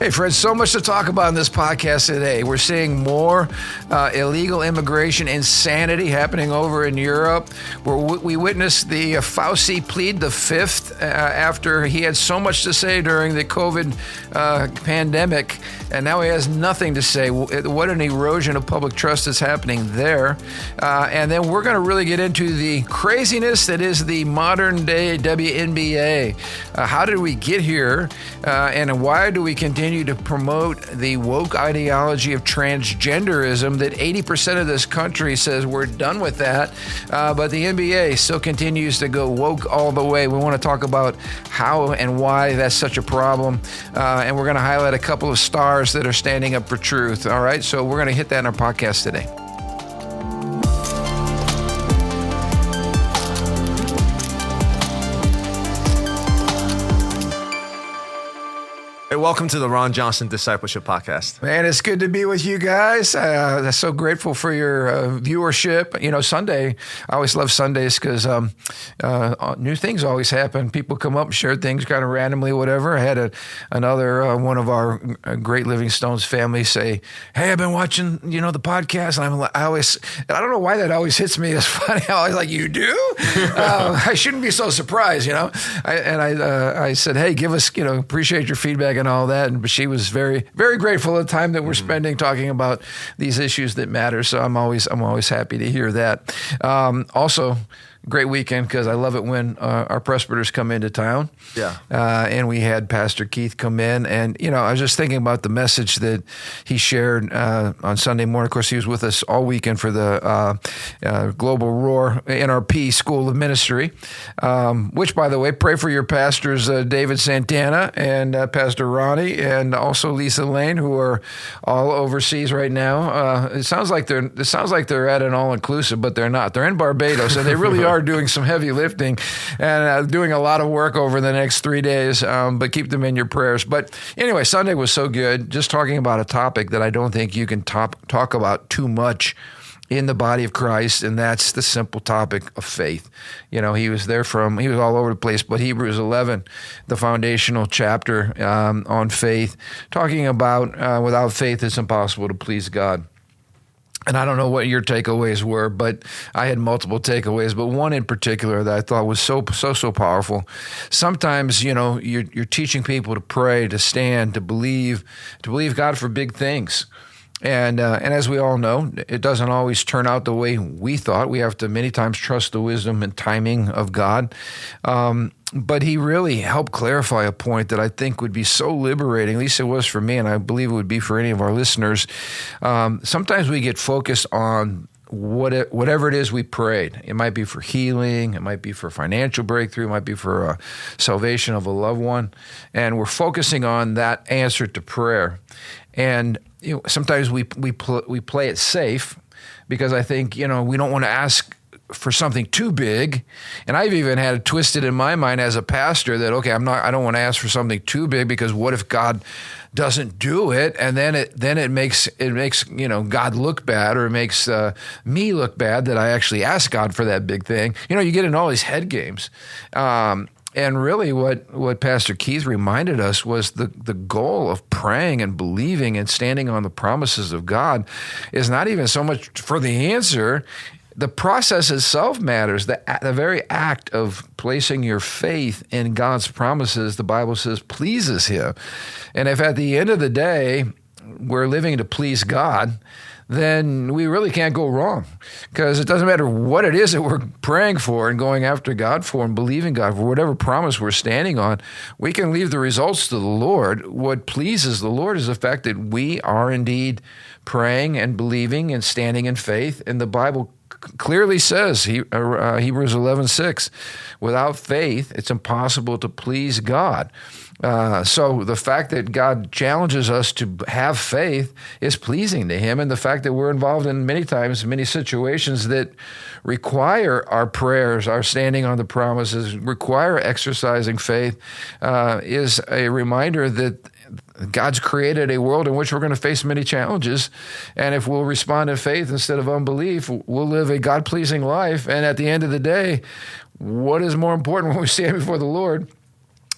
Hey friends, so much to talk about in this podcast today. We're seeing more illegal immigration insanity happening over in Europe. We witnessed the Fauci plead the fifth after he had so much to say during the COVID pandemic, and now he has nothing to say. What an erosion of public trust is happening there. And then we're going to really get into the craziness that is the modern day WNBA. How did we get here? And why do we continue to promote the woke ideology of transgenderism that 80% of this country says we're done with that, but the NBA still continues to go woke all the way. We want to talk about how and why that's such a problem, and we're going to highlight a couple of stars that are standing up for truth. All right, so we're going to hit that in our podcast today. Hey, welcome to the Ron Johnson Discipleship Podcast. Man, it's good to be with you guys. I'm so grateful for your viewership. You know, Sunday, I always love Sundays because new things always happen. People come up and share things kind of randomly, whatever. I had another one of our great Living Stones family say, "Hey, I've been watching, the podcast." And I don't know why that always hits me. It's funny. I was like, "You do?" I shouldn't be so surprised, I said, "Hey, give us, appreciate your feedback and all that." And she was very, very grateful for the time that we're spending talking about these issues that matter. So I'm always happy to hear that. Also, great weekend because I love it when our presbyters come into town. Yeah. And we had Pastor Keith come in, and I was just thinking about the message that he shared on Sunday morning. Of course, he was with us all weekend for the Global Roar NRP School of Ministry, which, by the way, pray for your pastors David Santana and Pastor Ronnie, and also Lisa Lane, who are all overseas right now. It sounds like they're at an all-inclusive, but they're not. They're in Barbados, and they really are doing some heavy lifting and doing a lot of work over the next 3 days, but keep them in your prayers. But anyway, Sunday was so good, just talking about a topic that I don't think you can talk about too much in the body of Christ, and that's the simple topic of faith. He was all over the place, but Hebrews 11, the foundational chapter on faith, talking about without faith it's impossible to please God. And I don't know what your takeaways were, but I had multiple takeaways, but one in particular that I thought was so powerful. Sometimes, you're teaching people to pray, to stand, to believe God for big things. And as we all know, it doesn't always turn out the way we thought. We have to many times trust the wisdom and timing of God. But he really helped clarify a point that I think would be so liberating. At least it was for me, and I believe it would be for any of our listeners. Sometimes we get focused on whatever it is we prayed. It might be for healing. It might be for financial breakthrough. It might be for salvation of a loved one. And we're focusing on that answer to prayer. And sometimes we play it safe because I think, we don't want to ask for something too big. And I've even had it twisted in my mind as a pastor that, okay, I don't want to ask for something too big because what if God doesn't do it? And then it makes God look bad, or it makes me look bad that I actually asked God for that big thing. You get in all these head games. And really what Pastor Keith reminded us was the goal of praying and believing and standing on the promises of God is not even so much for the answer. The process itself matters. The very act of placing your faith in God's promises, the Bible says, pleases Him. And if at the end of the day we're living to please God, then we really can't go wrong, because it doesn't matter what it is that we're praying for and going after God for and believing God for whatever promise we're standing on. We can leave the results to the Lord. What pleases the Lord is the fact that we are indeed praying and believing and standing in faith. And the Bible clearly says, Hebrews 11:6, without faith, it's impossible to please God. So the fact that God challenges us to have faith is pleasing to Him, and the fact that we're involved in many situations that require our prayers, our standing on the promises, require exercising faith, is a reminder that God's created a world in which we're going to face many challenges, and if we'll respond in faith instead of unbelief, we'll live a God-pleasing life. And at the end of the day, what is more important when we stand before the Lord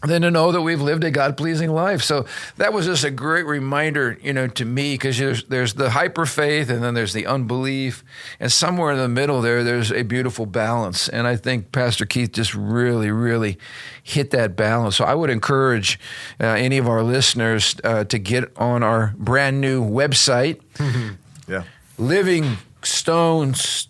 than to know that we've lived a God-pleasing life. So that was just a great reminder, to me, because there's the hyper faith and then there's the unbelief, and somewhere in the middle there's a beautiful balance. And I think Pastor Keith just really, really hit that balance. So I would encourage any of our listeners to get on our brand new website, Yeah. Living Stones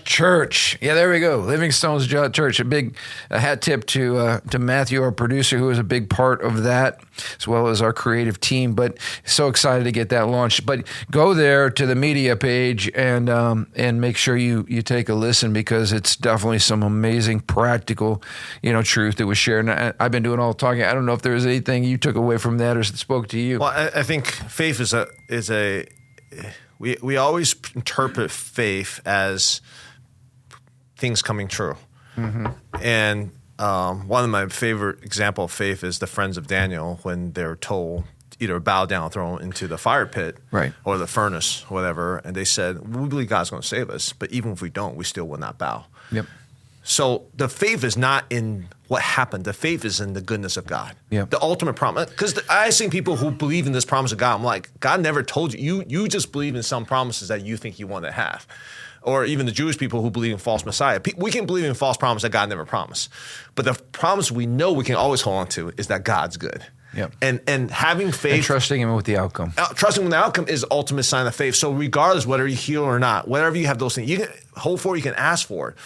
Church. Yeah, there we go. Living Stones Church. A big hat tip to Matthew, our producer, who is a big part of that, as well as our creative team. But so excited to get that launched. But go there to the media page and make sure you take a listen, because it's definitely some amazing practical, truth that was shared. And I've been doing all the talking. I don't know if there was anything you took away from that or spoke to you. Well, I think faith is a. We always interpret faith as things coming true. Mm-hmm. And one of my favorite example of faith is the friends of Daniel, when they're told either bow down, throw into the fire pit, right, or the furnace, whatever. And they said, we believe God's going to save us, but even if we don't, we still will not bow. Yep. So the faith is not in what happened. The faith is in the goodness of God. Yep. The ultimate promise. Because I've seen people who believe in this promise of God. I'm like, God never told you. You just believe in some promises that you think you want to have. Or even the Jewish people who believe in false Messiah. We can believe in false promise that God never promised. But the promise we know we can always hold on to is that God's good. Yep. And having faith. And trusting Him with the outcome. Trusting in the outcome is the ultimate sign of faith. So regardless whether you heal or not, whatever you have those things, you can hope for, you can ask for it.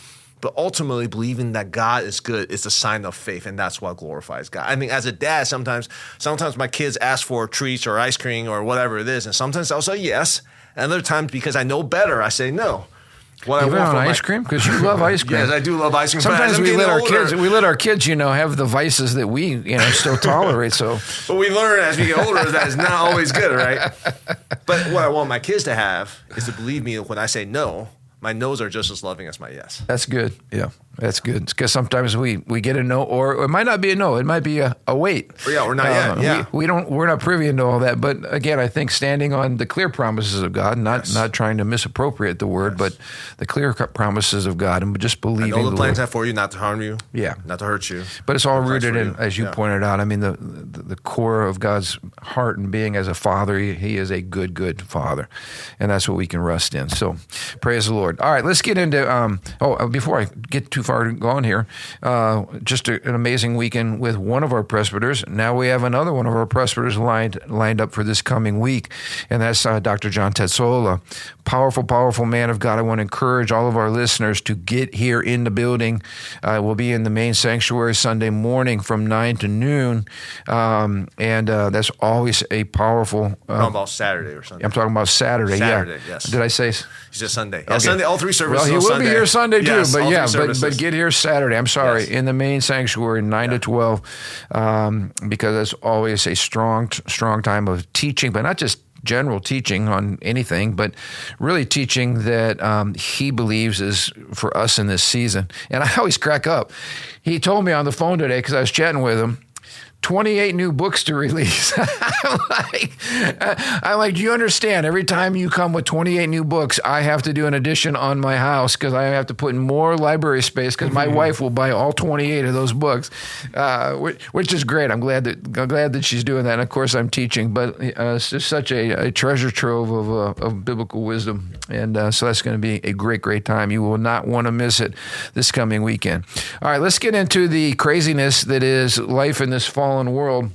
But ultimately, believing that God is good is a sign of faith, and that's what glorifies God. I mean, as a dad, sometimes my kids ask for treats or ice cream or whatever it is, and sometimes I'll say yes, and other times because I know better, I say no. What even on ice cream? Because you love ice cream. Yes, I do love ice cream. Sometimes we let our kids, have the vices that we, still tolerate. So, but we learn as we get older that it's not always good, right? But what I want my kids to have is to believe me when I say no. My no's are just as loving as my yes. That's good. Yeah, that's good. Because sometimes we get a no, or it might not be a no. It might be a wait. Or not yet. Yeah. We're not privy to all that. But again, I think standing on the clear promises of God, not trying to misappropriate the word, but the clear promises of God, and just believing. I know the plans have for you, not to harm you. Yeah, not to hurt you. But it's all rooted in, as you pointed out. I mean, the core of God's heart and being as a father. He is a good father, and that's what we can rest in. So, praise the Lord. All right, let's get into. Before I get too far gone here, just an amazing weekend with one of our presbyters. Now we have another one of our presbyters lined up for this coming week, and that's Dr. John Tetsola. Powerful man of God. I want to encourage all of our listeners to get here in the building. We'll be in the main sanctuary Sunday morning from 9 to noon, and that's always a powerful. Talking about Saturday or Sunday. I'm talking about Saturday. Saturday, yes. Did I say? He said Sunday. Okay. Yeah, Sunday. All three services. Well, he will be here Sunday too, yes, but get here Saturday. I'm sorry, in the main sanctuary, 9 to 12, because it's always a strong time of teaching, but not just general teaching on anything, but really teaching that he believes is for us in this season. And I always crack up. He told me on the phone today, because I was chatting with him, 28 new books to release. I'm like, do you understand? Every time you come with 28 new books, I have to do an addition on my house because I have to put in more library space because my wife will buy all 28 of those books, which is great. I'm glad that she's doing that. And of course, I'm teaching, but it's just such a treasure trove of biblical wisdom. And so that's going to be a great time. You will not want to miss it this coming weekend. All right, let's get into the craziness that is life in this fallen world.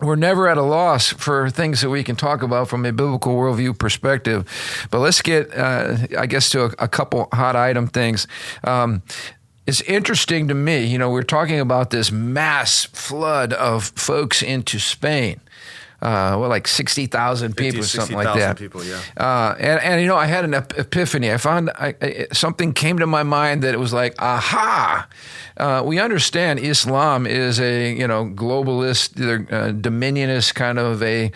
We're never at a loss for things that we can talk about from a biblical worldview perspective. But let's get, I guess, to a couple hot item things. It's interesting to me, we're talking about this mass flood of folks into Spain. Like 60,000 people, something like that. People, yeah. And I had an epiphany. I found something came to my mind that it was like, aha. We understand Islam is a globalist, dominionist kind of a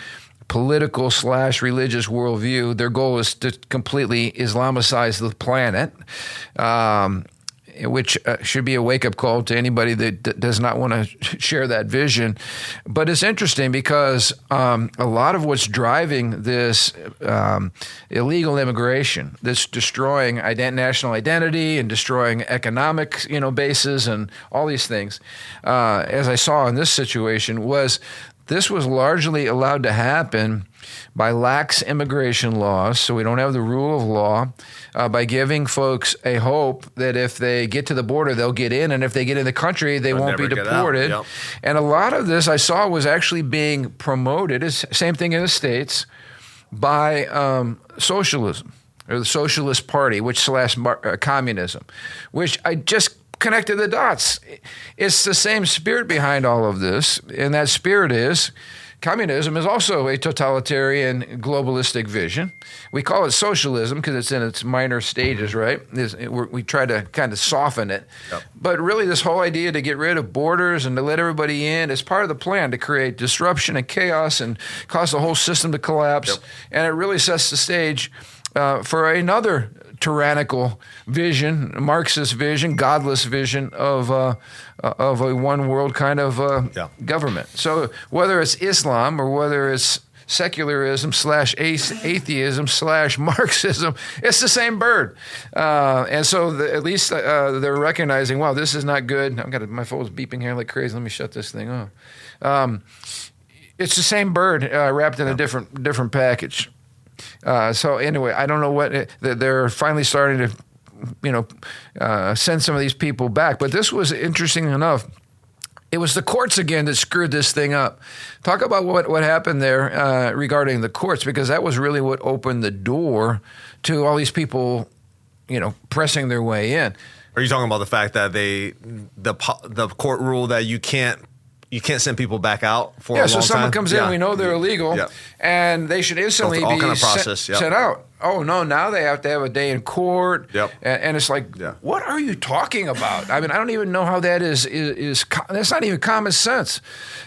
political / religious worldview. Their goal is to completely Islamicize the planet. which should be a wake-up call to anybody that does not want to share that vision. But it's interesting because a lot of what's driving this illegal immigration that's destroying national identity and destroying economic bases and all these things, as I saw in this situation, this was largely allowed to happen by lax immigration laws, so we don't have the rule of law, by giving folks a hope that if they get to the border, they'll get in, and if they get in the country, they won't be deported. Yep. And a lot of this I saw was actually being promoted, same thing in the States, by socialism, or the Socialist Party, which / communism, which I just connected the dots. It's the same spirit behind all of this, and that spirit is communism is also a totalitarian globalistic vision. We call it socialism because it's in its minor stages, right? We try to kind of soften it. Yep. But really this whole idea to get rid of borders and to let everybody in is part of the plan to create disruption and chaos and cause the whole system to collapse. Yep. And it really sets the stage for another tyrannical vision, Marxist vision, godless vision of a one world kind of government. So whether it's Islam or whether it's secularism / atheism / Marxism, it's the same bird. And so at least they're recognizing, wow, this is not good. My phone's beeping here like crazy. Let me shut this thing off. It's the same bird wrapped in a different package. So anyway, I don't know what they're finally starting to, send some of these people back. But this was interesting enough. It was the courts again that screwed this thing up. Talk about what happened there regarding the courts, because that was really what opened the door to all these people, pressing their way in. Are you talking about the fact that the court ruled that you can't send people back out for a long time? Yeah, so someone comes in, we know they're illegal, and they should instantly be sent out. Oh, no, now they have to have a day in court. Yep. And it's like, what are you talking about? I mean, I don't even know how that is that's not even common sense.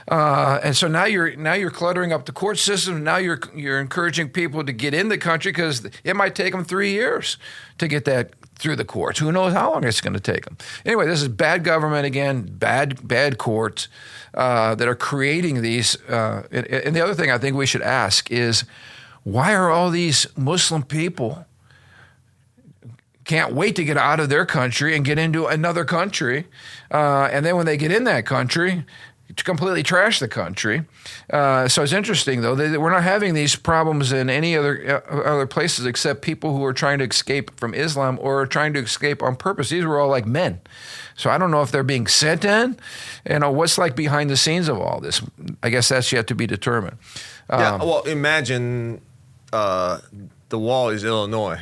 And so now you're cluttering up the court system. Now you're encouraging people to get in the country because it might take them 3 years to get that through the courts. Who knows how long it's going to take them. Anyway, this is bad government again, bad courts that are creating these. And the other thing I think we should ask is, why are all these Muslim people can't wait to get out of their country and get into another country, and then when they get in that country, to completely trash the country? So it's interesting, though, that we're not having these problems in any other places except people who are trying to escape from Islam or are trying to escape on purpose. These were all like men. So I don't know if they're being sent in. What's like behind the scenes of all this? I guess that's yet to be determined. Well, imagine the wall is Illinois,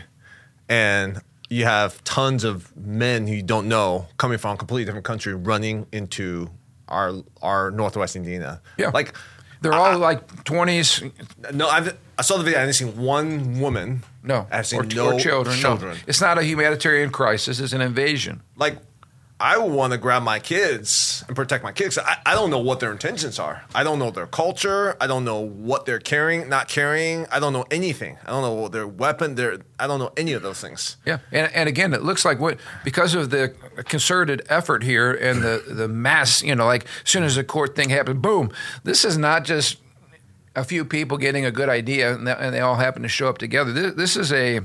and you have tons of men who you don't know coming from a completely different country running into our Northwest Indiana. Yeah. Like, they're all like 20s. No, I saw the video. I haven't seen one woman. No. I've seen or children. No. It's not a humanitarian crisis. It's an invasion. Like, I want to grab my kids and protect my kids. I don't know what their intentions are. I don't know their culture. I don't know what they're carrying, not carrying. I don't know anything. I don't know what their weapon. I don't know any of those things. Yeah, and again, it looks like because of the concerted effort here and the mass, like as soon as the court thing happened, boom. This is not just a few people getting a good idea and they all happen to show up together. This is a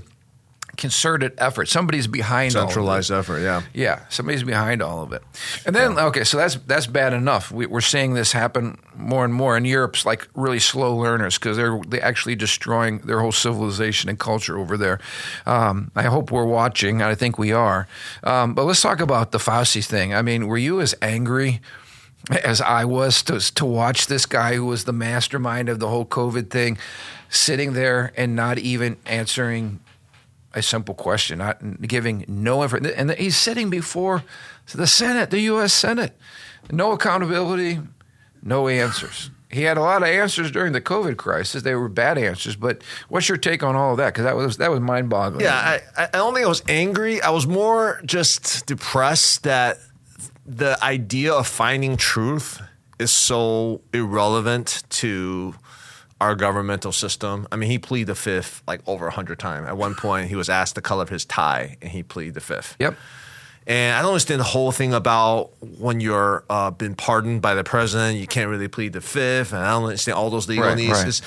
concerted effort. Somebody's behind all of it. Centralized effort, yeah. Yeah, somebody's behind all of it. And then, okay, so that's bad enough. We're seeing this happen more and more. And Europe's like really slow learners because they're actually destroying their whole civilization and culture over there. I hope we're watching, and I think we are. But let's talk about the Fauci thing. I mean, were you as angry as I was to watch this guy who was the mastermind of the whole COVID thing sitting there and not even answering a simple question, not giving no information? And he's sitting before the Senate, the U.S. Senate. No accountability, no answers. He had a lot of answers during the COVID crisis. They were bad answers. But what's your take on all of that? Because that was mind-boggling. Yeah, I don't think I was angry. I was more just depressed that the idea of finding truth is so irrelevant to our governmental system. I mean, he pleaded the fifth like over 100 times. At one point, he was asked the color of his tie, and he pleaded the fifth. Yep. And I don't understand the whole thing about when you're been pardoned by the president, you can't really plead the fifth. And I don't understand all those legal needs.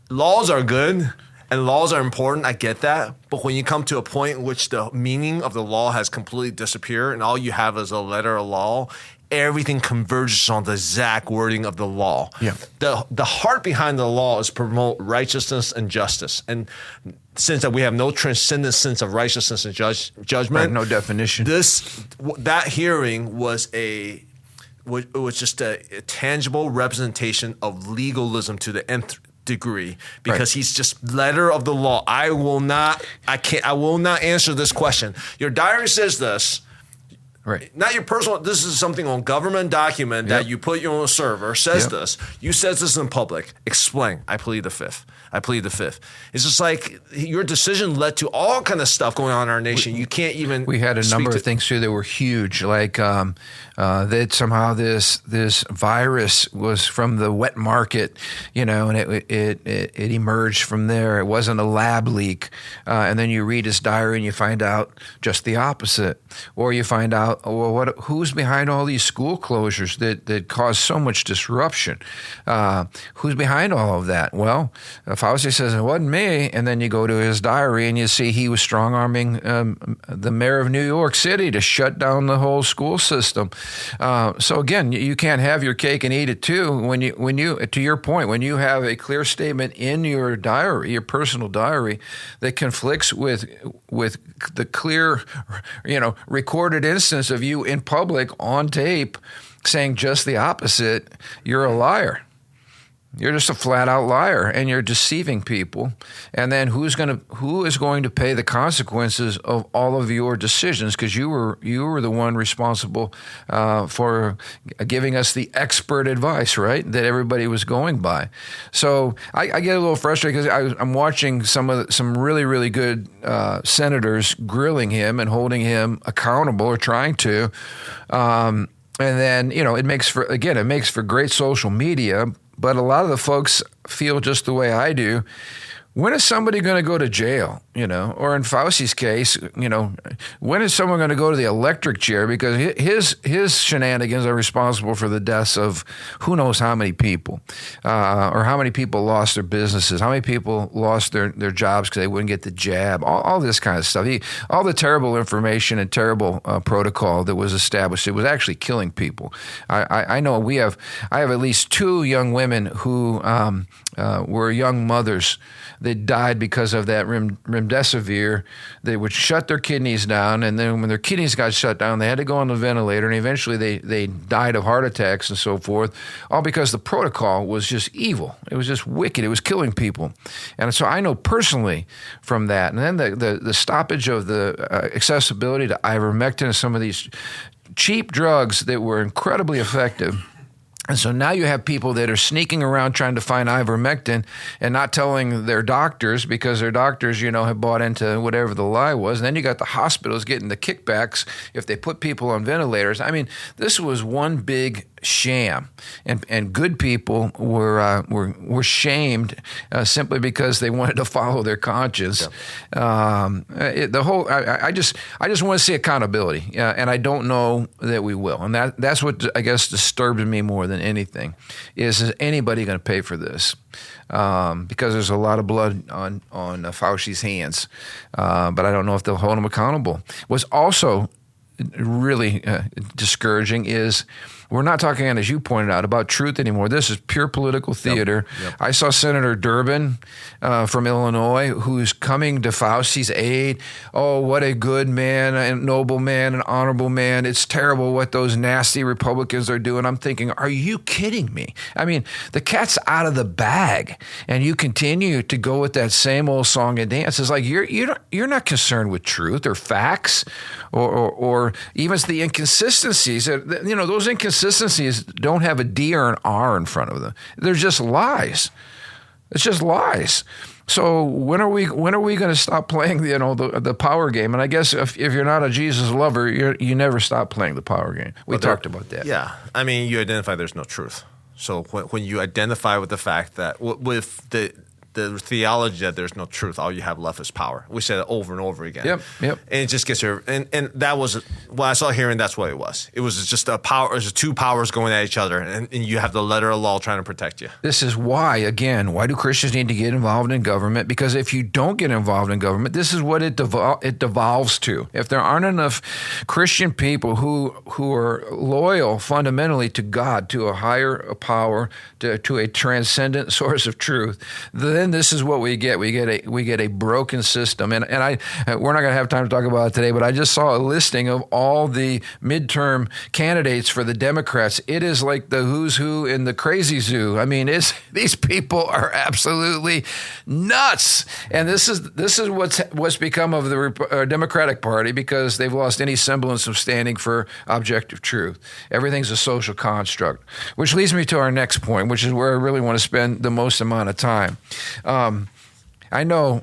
Laws are good and laws are important. I get that. But when you come to a point in which the meaning of the law has completely disappeared and all you have is a letter of law, everything converges on the exact wording of the law. Yeah. The heart behind the law is promote righteousness and justice. And since that we have no transcendent sense of righteousness and judgment, Right, no definition. That hearing was just a tangible representation of legalism to the nth degree, because he's just letter of the law. I will not answer this question. Your diary says this. Right. Not your personal. This is something on government document that you put on a server. Says this. You said this in public. Explain. I plead the fifth. It's just like your decision led to all kind of stuff going on in our nation. You can't even. We had a number of things too that were huge, like that somehow this virus was from the wet market, and it emerged from there. It wasn't a lab leak, and then you read his diary and you find out just the opposite, or you find out, well, who's behind all these school closures that cause so much disruption? Who's behind all of that? Well, Fauci says it wasn't me, and then you go to his diary and you see he was strong-arming the mayor of New York City to shut down the whole school system. So again, you can't have your cake and eat it too. When you, to your point, when you have a clear statement in your diary, your personal diary, that conflicts with the clear, recorded instance of you in public on tape saying just the opposite, you're a liar. You're just a flat-out liar, and you're deceiving people. And then who is going to pay the consequences of all of your decisions? Because you were the one responsible for giving us the expert advice, right? That everybody was going by. So I get a little frustrated because I'm watching some really, really good senators grilling him and holding him accountable, or trying to. And then it makes for great social media. But a lot of the folks feel just the way I do. When is somebody going to go to jail? Or in Fauci's case, when is someone going to go to the electric chair? Because his shenanigans are responsible for the deaths of who knows how many people, or how many people lost their businesses, how many people lost their jobs because they wouldn't get the jab, all this kind of stuff. All the terrible information and terrible protocol that was established, it was actually killing people. I know I have at least two young women who were young mothers that died because of that remdesivir. They would shut their kidneys down, and then when their kidneys got shut down, they had to go on the ventilator, and eventually they died of heart attacks and so forth, all because the protocol was just evil. It was just wicked. It was killing people. And so I know personally from that. And then the stoppage of the accessibility to ivermectin and some of these cheap drugs that were incredibly effective. And so now you have people that are sneaking around trying to find ivermectin and not telling their doctors, because their doctors, have bought into whatever the lie was. And then you got the hospitals getting the kickbacks if they put people on ventilators. I mean, this was one big sham, and good people were shamed simply because they wanted to follow their conscience. Yeah. I just want to see accountability, and I don't know that we will. And that's what I guess disturbed me more than anything is anybody going to pay for this? Because there's a lot of blood on Fauci's hands, but I don't know if they'll hold him accountable. What's also really discouraging is we're not talking, as you pointed out, about truth anymore. This is pure political theater. Yep. I saw Senator Durbin from Illinois, who's coming to Fauci's aid. Oh, what a good man, a noble man, an honorable man. It's terrible what those nasty Republicans are doing. I'm thinking, are you kidding me? I mean, the cat's out of the bag, and you continue to go with that same old song and dance. It's like you're not concerned with truth or facts or even the inconsistencies. Those inconsistencies don't have a D or an R in front of them. They're just lies. It's just lies. So when are we going to stop playing the power game? And I guess if you're not a Jesus lover, you never stop playing the power game. We talked about that. Yeah, I mean, you identify there's no truth. So when you identify with the fact that with the theology that there's no truth, all you have left is power. We said it over and over again. Yep. And it just gets her. And that was, when I saw hearing, that's what it was. It was just a power. It was two powers going at each other, and you have the letter of law trying to protect you. This is why do Christians need to get involved in government? Because if you don't get involved in government, this is what it devolves to. If there aren't enough Christian people who are loyal fundamentally to God, to a higher power, to a transcendent source of truth, then this is what we get. We get a broken system. And we're not going to have time to talk about it today, but I just saw a listing of all the midterm candidates for the Democrats. It is like the who's who in the crazy zoo. I mean, these people are absolutely nuts. And this is what's become of the Democratic Party, because they've lost any semblance of standing for objective truth. Everything's a social construct, which leads me to our next point, which is where I really want to spend the most amount of time. I know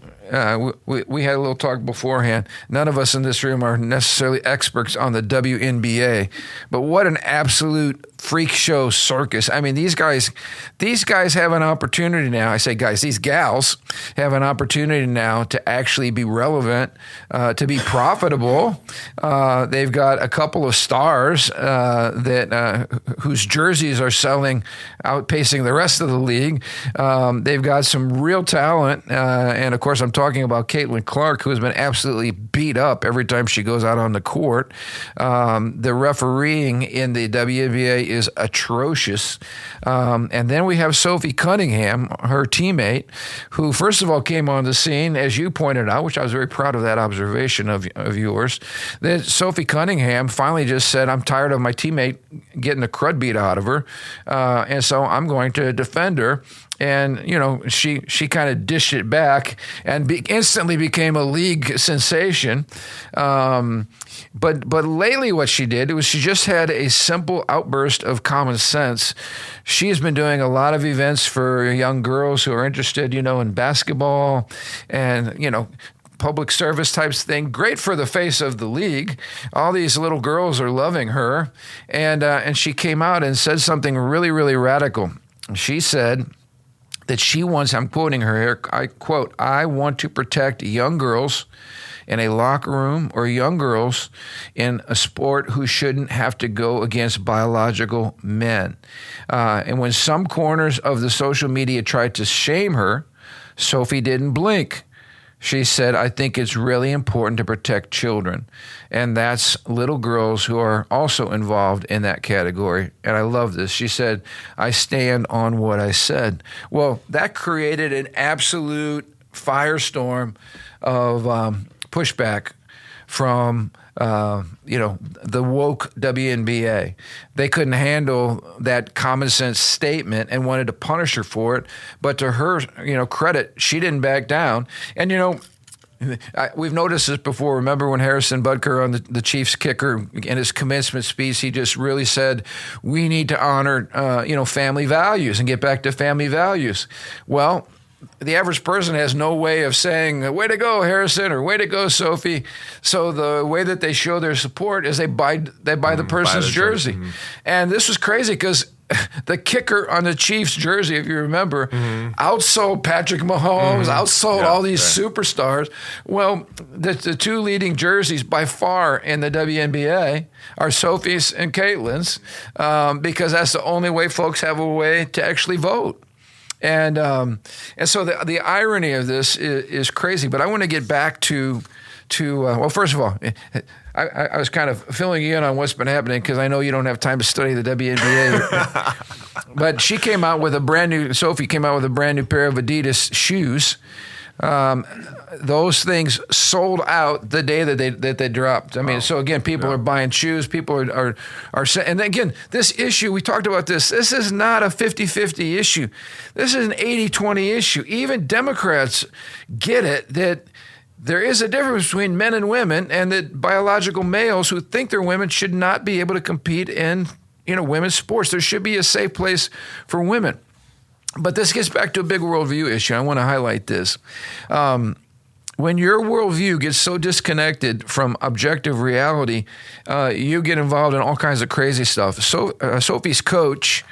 we had a little talk beforehand. None of us in this room are necessarily experts on the WNBA, but what an absolute freak show circus. I mean, these guys have an opportunity now. I say guys, these gals have an opportunity now to actually be relevant, to be profitable. They've got a couple of stars whose jerseys are selling, outpacing the rest of the league. They've got some real talent, and of course, I'm talking about Caitlin Clark, who has been absolutely beat up every time she goes out on the court. The refereeing in the WNBA is atrocious. And then we have Sophie Cunningham, her teammate, who first of all came on the scene, as you pointed out, which I was very proud of that observation of yours, that Sophie Cunningham finally just said, I'm tired of my teammate getting the crud beat out of her, and so I'm going to defend her. And, she kind of dished it back and instantly became a league sensation. But lately what she did was she just had a simple outburst of common sense. She has been doing a lot of events for young girls who are interested, in basketball and, public service types thing. Great for the face of the league. All these little girls are loving her. And she came out and said something really, really radical. She said that she wants, I'm quoting her here, I quote, I want to protect young girls in a locker room or young girls in a sport who shouldn't have to go against biological men. And when some corners of the social media tried to shame her, Sophie didn't blink. She said, I think it's really important to protect children. And that's little girls who are also involved in that category. And I love this. She said, I stand on what I said. Well, that created an absolute firestorm of pushback from the woke WNBA. They couldn't handle that common sense statement and wanted to punish her for it. But to her, credit, she didn't back down. And, we've noticed this before. Remember when Harrison Butker on the Chiefs kicker in his commencement speech, he just really said, we need to honor, family values and get back to family values. Well, the average person has no way of saying, way to go, Harrison, or way to go, Sophie. So the way that they show their support is they buy the person's jersey. Mm-hmm. And this was crazy because the kicker on the Chiefs jersey, if you remember, outsold Patrick Mahomes, outsold all these superstars. Well, the two leading jerseys by far in the WNBA are Sophie's and Caitlin's, because that's the only way folks have a way to actually vote. And so the irony of this is crazy. But I want to get back to well, first of all, I was kind of filling you in on what's been happening because I know you don't have time to study the WNBA. But Sophie came out with a brand new pair of Adidas shoes. Those things sold out the day that they dropped. I mean, so again, people are buying shoes. People are and again, this issue, we talked about this. This is not a 50-50 issue. This is an 80-20 issue. Even Democrats get it that there is a difference between men and women, and that biological males who think they're women should not be able to compete in women's sports. There should be a safe place for women. But this gets back to a big worldview issue. I want to highlight this. When your worldview gets so disconnected from objective reality, you get involved in all kinds of crazy stuff. So Sophie's coach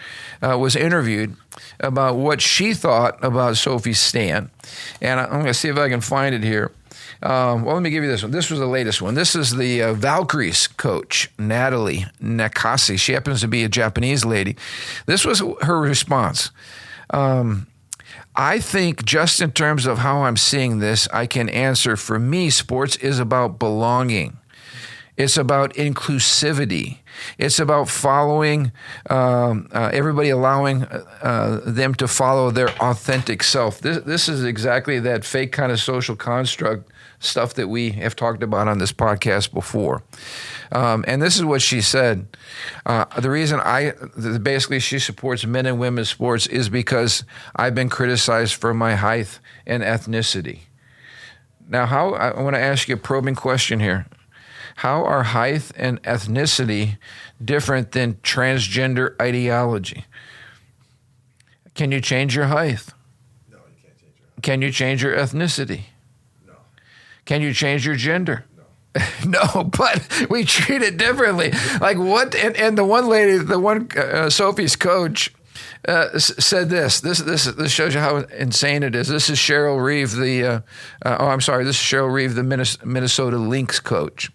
was interviewed about what she thought about Sophie's stand. And I'm going to see if I can find it here. Well, let me give you this one. This was the latest one. This is the Valkyries coach, Natalie Nakase. She happens to be a Japanese lady. This was her response. I think just in terms of how I'm seeing this, I can answer, for me, sports is about belonging. It's about inclusivity. It's about following, everybody allowing them to follow their authentic self. This is exactly that fake kind of social construct stuff that we have talked about on this podcast before. And this is what she said. The reason basically she supports men and women's sports is because I've been criticized for my height and ethnicity. Now, I want to ask you a probing question here. How are height and ethnicity different than transgender ideology? Can you change your height? No, you can't change your height. Can you change your ethnicity? No. Can you change your gender? No. No, but we treat it differently. Like what? And the one lady, Sophie's coach, said this. This shows you how insane it is. This is Cheryl Reeve, This is Cheryl Reeve, the Minnesota Lynx coach.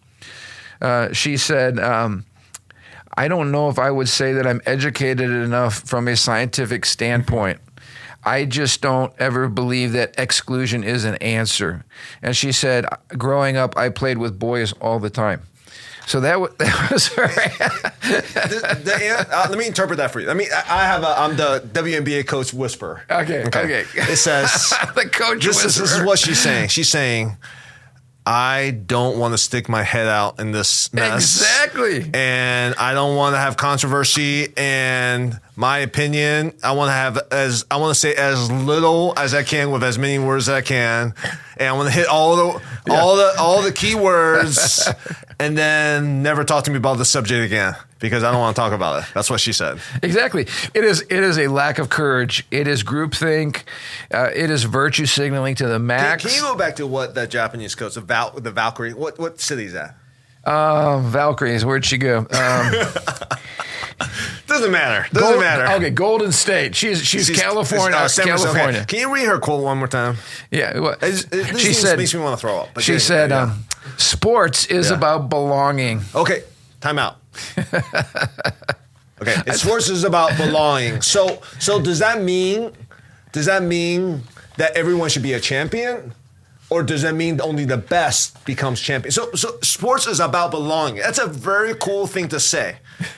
She said, I don't know if I would say that I'm educated enough from a scientific standpoint. I just don't ever believe that exclusion is an answer. And she said, growing up, I played with boys all the time. So that was her. Let me interpret that for you. I'm the WNBA coach whisperer. Okay. It says, the coach this is what she's saying. She's saying, I don't want to stick my head out in this mess. Exactly. And I don't want to have controversy. And my opinion, I want to say as little as I can with as many words as I can. And I want to hit all the key words and then never talk to me about the subject again because I don't want to talk about it. That's what she said. Exactly. It is a lack of courage. It is groupthink. It is virtue signaling to the max. Can you go back to what that Japanese coach, the Valkyrie, what city is that? Valkyries, where'd she go? Doesn't matter. Okay, Golden State. She's California. California. Okay. Can you read her quote one more time? Yeah. She said, makes me want to throw up. She said, sports is about belonging. Okay, time out. Okay, sports is about belonging. So does that mean that everyone should be a champion? Or does that mean only the best becomes champion? So sports is about belonging. That's a very cool thing to say.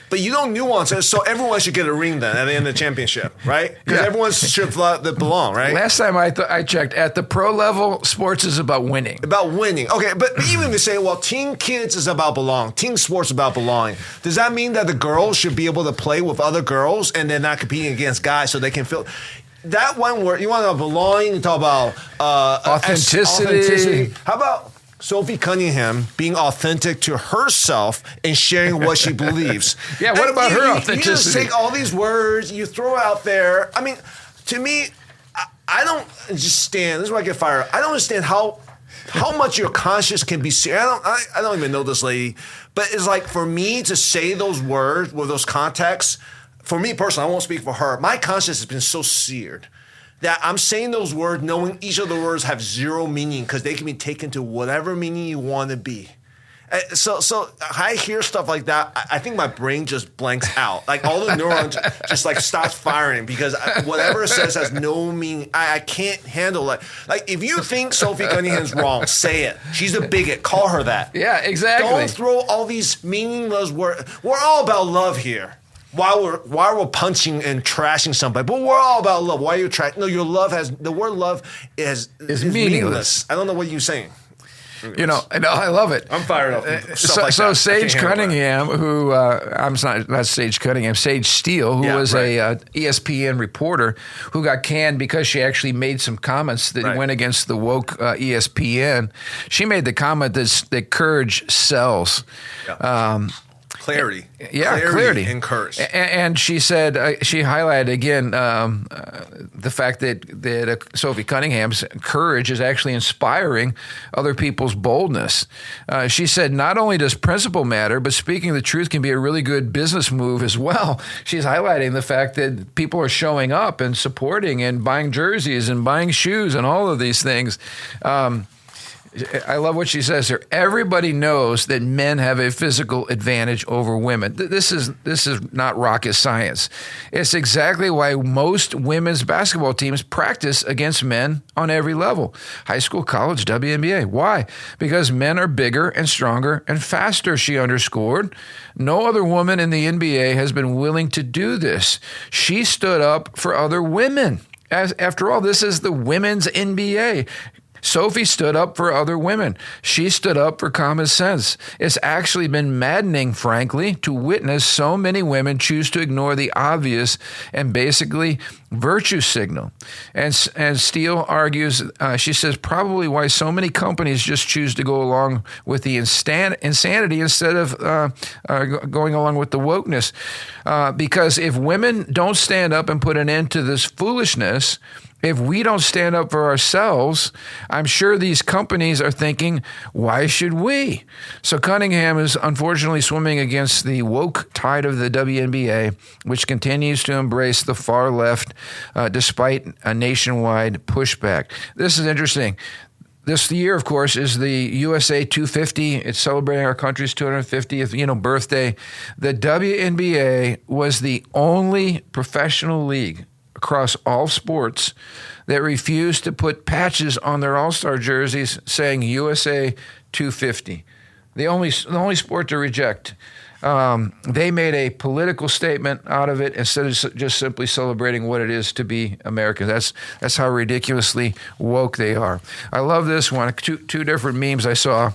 But you don't nuance it, so everyone should get a ring then at the end of the championship, right? Because everyone should belong, right? Last time I checked, at the pro level, sports is about winning. About winning. Okay, but even if you say, well, team kids is about belonging, team sports is about belonging, does that mean that the girls should be able to play with other girls and they're not competing against guys so they can feel... That one word, you want to belong, you talk about authenticity. How about Sophie Cunningham being authentic to herself and sharing what she believes? Yeah, what about her authenticity? You just take all these words, you throw out there. I mean, to me, I don't understand. This is where I get fired. I don't understand how much your conscience can be serious. I don't even know this lady, but it's like for me to say those words with those contexts. For me personally, I won't speak for her. My conscience has been so seared that I'm saying those words knowing each of the words have zero meaning because they can be taken to whatever meaning you want to be. So I hear stuff like that. I think my brain just blanks out. Like all the neurons just like stops firing because whatever it says has no meaning. I can't handle it. Like if you think Sophie Cunningham's wrong, say it. She's a bigot. Call her that. Yeah, exactly. Don't throw all these meaningless words. We're all about love here. While we're punching and trashing somebody, but we're all about love. Why are you trashing? No, your love the word love is meaningless. I don't know what you're saying. You know, I love it. I'm fired up. So Sage Cunningham, who I'm not Sage Cunningham, Sage Steele, who was a ESPN reporter who got canned because she actually made some comments that went against the woke ESPN. She made the comment that courage sells. Yeah. Clarity. Yeah, clarity. And courage. And she said, she highlighted again the fact that Sophie Cunningham's courage is actually inspiring other people's boldness. She said, not only does principle matter, but speaking the truth can be a really good business move as well. She's highlighting the fact that people are showing up and supporting and buying jerseys and buying shoes and all of these things. I love what she says here. Everybody knows that men have a physical advantage over women. This is not rocket science. It's exactly why most women's basketball teams practice against men on every level. High school, college, WNBA. Why? Because men are bigger and stronger and faster, she underscored. No other woman in the NBA has been willing to do this. She stood up for other women. After all, this is the women's NBA. Sophie stood up for other women. She stood up for common sense. It's actually been maddening, frankly, to witness so many women choose to ignore the obvious and basically virtue signal. And Steele argues, she says, probably why so many companies just choose to go along with the insanity instead of going along with the wokeness. Because if women don't stand up and put an end to this foolishness, if we don't stand up for ourselves, I'm sure these companies are thinking, why should we? So Cunningham is unfortunately swimming against the woke tide of the WNBA, which continues to embrace the far left despite a nationwide pushback. This is interesting. This year, of course, is the USA 250. It's celebrating our country's 250th, birthday. The WNBA was the only professional league across all sports that refused to put patches on their All-Star jerseys saying USA 250. The only sport to reject. They made a political statement out of it instead of just simply celebrating what it is to be American. That's how ridiculously woke they are. I love this one. Two different memes I saw.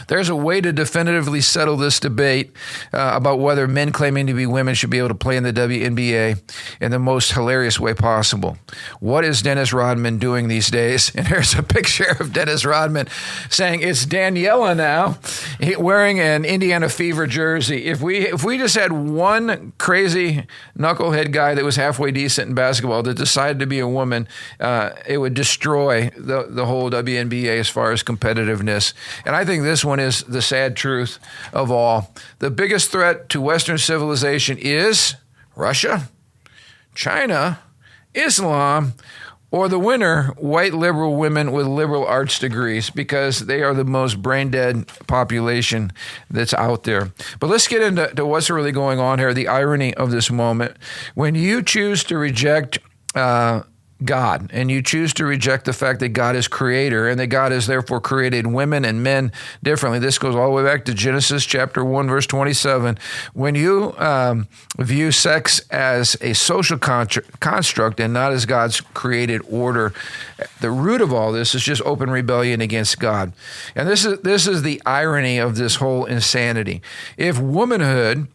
There's a way to definitively settle this debate about whether men claiming to be women should be able to play in the WNBA in the most hilarious way possible. What is Dennis Rodman doing these days? And here's a picture of Dennis Rodman saying, it's Daniela now, wearing an Indiana Fever jersey. If we just had one crazy knucklehead guy that was halfway decent in basketball that decided to be a woman, it would destroy the whole WNBA as far as competitiveness. And I think this one is the sad truth of all. The biggest threat to Western civilization is Russia, China, Islam, or the winner, white liberal women with liberal arts degrees, because they are the most brain-dead population that's out there. But let's get into what's really going on here, the irony of this moment. When you choose to reject God, and you choose to reject the fact that God is creator and that God has therefore created women and men differently. This goes all the way back to Genesis chapter 1, verse 27. When you view sex as a social construct and not as God's created order, the root of all this is just open rebellion against God. And this is the irony of this whole insanity. If womanhood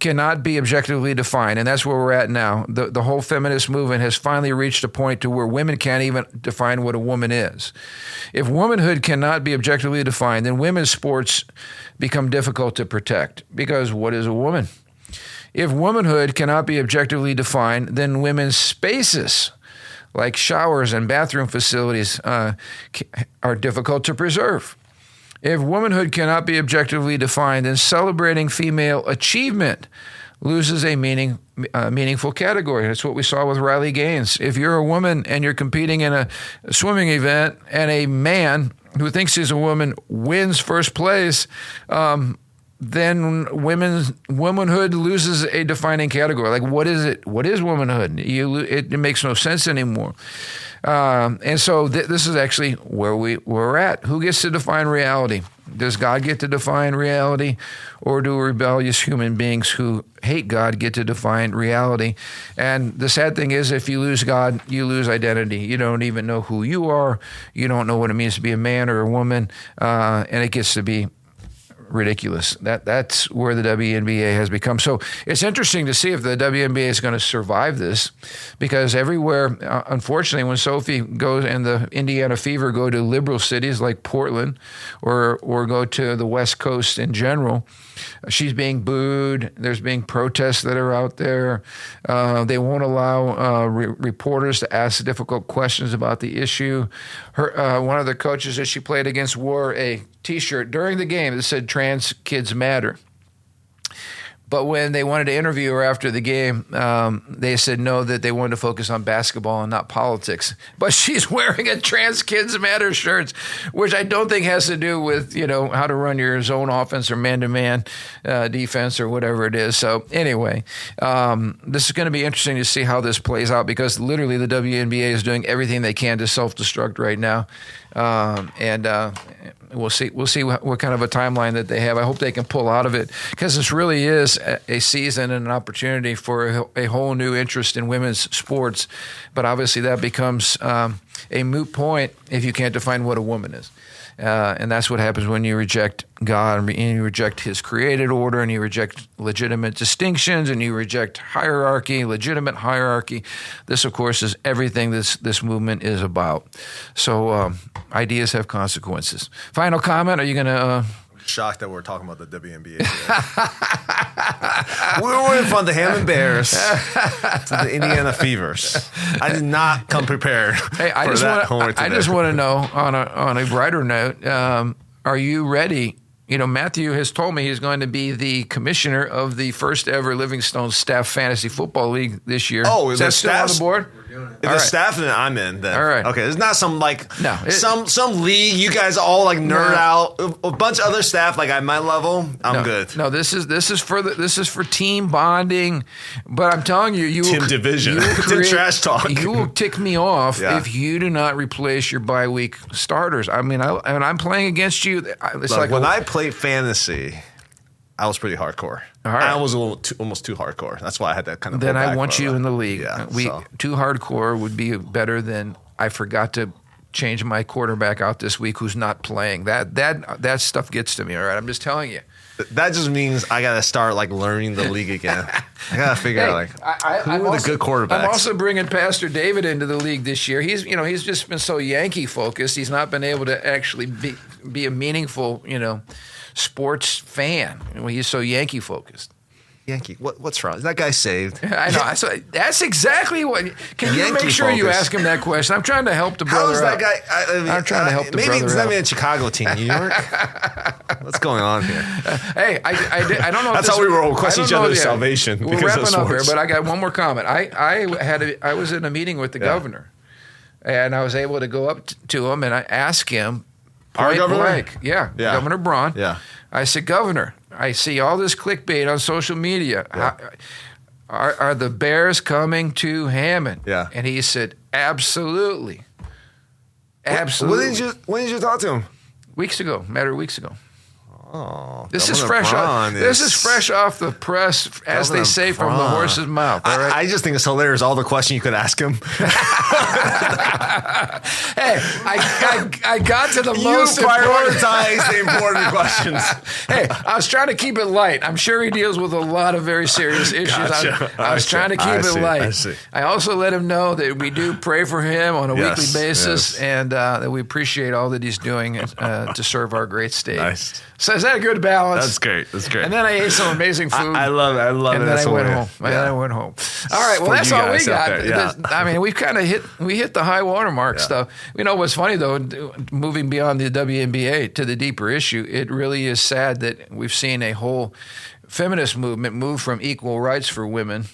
cannot be objectively defined, and that's where we're at now. The whole feminist movement has finally reached a point to where women can't even define what a woman is. If womanhood cannot be objectively defined, then women's sports become difficult to protect, because what is a woman? If womanhood cannot be objectively defined, then women's spaces, like showers and bathroom facilities, are difficult to preserve. If womanhood cannot be objectively defined, then celebrating female achievement loses a meaningful category. That's what we saw with Riley Gaines. If you're a woman and you're competing in a swimming event and a man who thinks he's a woman wins first place, then womanhood loses a defining category. Like, what is it? What is womanhood? It makes no sense anymore. And so this is actually where we're at. Who gets to define reality? Does God get to define reality, or do rebellious human beings who hate God get to define reality? And the sad thing is, if you lose God, you lose identity. You don't even know who you are. You don't know what it means to be a man or a woman, and it gets to be ridiculous. That's where the WNBA has become. So it's interesting to see if the WNBA is going to survive this, because everywhere, unfortunately, when Sophie goes and the Indiana Fever go to liberal cities like Portland or go to the West Coast in general, she's being booed. There's being protests that are out there. They won't allow reporters to ask difficult questions about the issue. One of the coaches that she played against wore a T-shirt during the game that said "Trans Kids Matter." But when they wanted to interview her after the game, they said no, that they wanted to focus on basketball and not politics. But she's wearing a Trans Kids Matter shirt, which I don't think has to do with, how to run your zone offense or man-to-man defense or whatever it is. So anyway, this is going to be interesting to see how this plays out, because literally the WNBA is doing everything they can to self-destruct right now. We'll see what kind of a timeline that they have. I hope they can pull out of it, because this really is a season and an opportunity for a whole new interest in women's sports. But obviously that becomes a moot point if you can't define what a woman is. And that's what happens when you reject God and you reject his created order, and you reject legitimate distinctions, and you reject hierarchy, legitimate hierarchy. This, of course, is everything this movement is about. So ideas have consequences. Final comment, are you going to... Shocked that we're talking about the WNBA today. We went from the Hammond Bears to the Indiana Fevers. I did not come prepared for that homework today. I just want to know, on a brighter note, are you ready? Matthew has told me he's going to be the commissioner of the first ever Livingstone Staff Fantasy Football League this year. Oh, is that still on the board? If the staff that I'm in, then all right. Okay, it's not some some league you guys all nerd out. A bunch of other staff at my level. I'm good. No, this is for team bonding. But I'm telling you, team division, team trash talk. You will tick me off if you do not replace your bye week starters. I mean, I'm playing against you. It's when I played fantasy, I was pretty hardcore. All right. I was almost too hardcore. That's why I had that kind of. Then I want you in the league. Yeah, too hardcore would be better than I forgot to change my quarterback out this week who's not playing. That stuff gets to me. All right, I'm just telling you. That just means I got to start learning the league again. I got to figure out who are the good quarterbacks. I'm also bringing Pastor David into the league this year. He's just been so Yankee focused. He's not been able to actually be a meaningful sports fan. He's so Yankee focused. Yankee, what's wrong? Is that guy saved? I know. So that's exactly what. Can you make sure you ask him that question? I'm trying to help the brother. How is that guy? I'm trying to help the brother. Maybe it's not even a Chicago team, New York. What's going on here? Hey, I don't know. That's how we roll. Question each other's salvation. We're wrapping up here, but I got one more comment. I was in a meeting with the governor, and I was able to go up to him and I asked him. Our governor? Yeah, Governor Braun. Yeah. I said, Governor, I see all this clickbait on social media. Yeah. Are the Bears coming to Hammond? Yeah. And he said, absolutely. Absolutely. When did you talk to him? Matter of weeks ago. Oh, this is fresh off the press, as they say, from the horse's mouth. All right? I just think it's hilarious. All the questions you could ask him. Hey, I got to the most prioritize the important questions. Hey, I was trying to keep it light. I'm sure he deals with a lot of very serious issues. Gotcha. I was trying to keep it light. I see. I also let him know that we do pray for him on a weekly basis, and that we appreciate all that he's doing to serve our great state. Nice. So is that a good balance? That's great. And then I ate some amazing food. I love it. And then I went home. I went home. All right. Well, that's all we got. Yeah. I mean, we've kind of hit the high watermark stuff. What's funny though, moving beyond the WNBA to the deeper issue, it really is sad that we've seen a whole feminist movement move from equal rights for women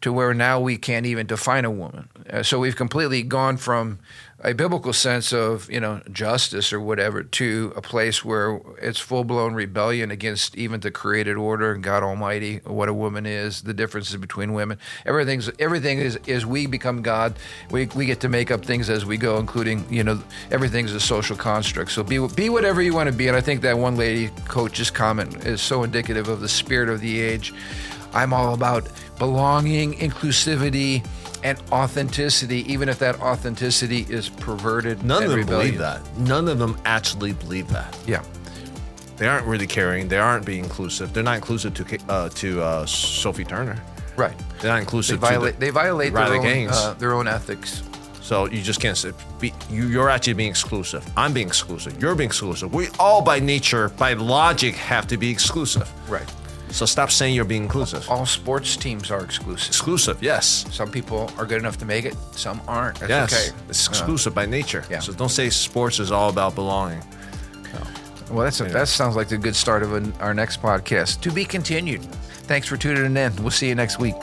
to where now we can't even define a woman. So we've completely gone from a biblical sense of, justice or whatever to a place where it's full-blown rebellion against even the created order, God Almighty, what a woman is, the differences between women. Everything is we become God. We get to make up things as we go, including, everything's a social construct. So be whatever you want to be. And I think that one lady coach's comment is so indicative of the spirit of the age. I'm all about belonging, inclusivity, and authenticity, even if that authenticity is perverted. None of them rebellious. believe that. None of them actually believe that. Yeah. They aren't really caring. They aren't being inclusive. They're not inclusive to Sophie Turner. Right. They're not inclusive. They violate Riley Gaines. their own ethics. So you just can't say, you're actually being exclusive. I'm being exclusive. You're being exclusive. We all by nature, by logic, have to be exclusive. Right. So stop saying you're being inclusive. All sports teams are exclusive. Exclusive, yes. Some people are good enough to make it. Some aren't. That's Yes. okay. It's exclusive by nature. Yeah. So don't say sports is all about belonging. Well, that sounds like the good start of our next podcast. To be continued. Thanks for tuning in. We'll see you next week.